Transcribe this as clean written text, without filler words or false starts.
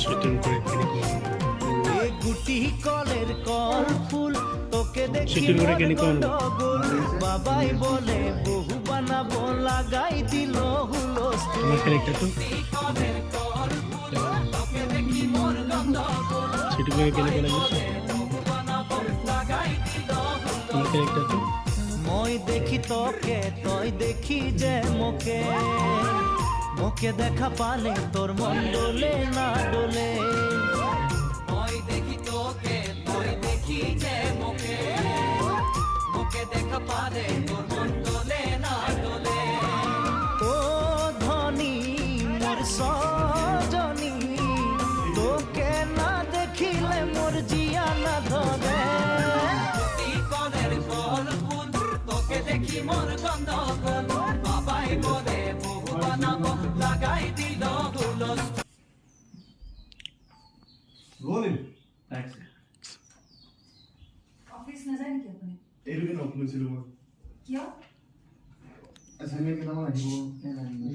shooting করে কেনে কোন এ গুটি কলের কল ফুল তোকে দেখি শুটিং করে কেনে কোন বাবাই বলে বহু বানাবো লাগাই দিল হুলস্থুল তোমার ক্যারেক্টার তো শুটিং করে কেনে কোন তোমার ক্যারেক্টার তো মই দেখি তোকে তই দেখি যে মোকে মোকে দেখা পালে তোর মন ডোলে না ডোলে মই দেখি তোকে তই দেখি যে মোকে মোকে দেখা পালে তোর মন ডোলে না ডোলে ও ধনী মোর সজনী তোকে না দেখিলে মোর জিয়া না ধরে দেখি মোর গন্ধগোল বাবাই বলে বহু বানাবো লাগাই দিল হুলস্থুল रोलिंग ऑफिस न जाए क्या अपने एलुमिन ओपन सिलो क्या असाइनमेंट के नाम है वो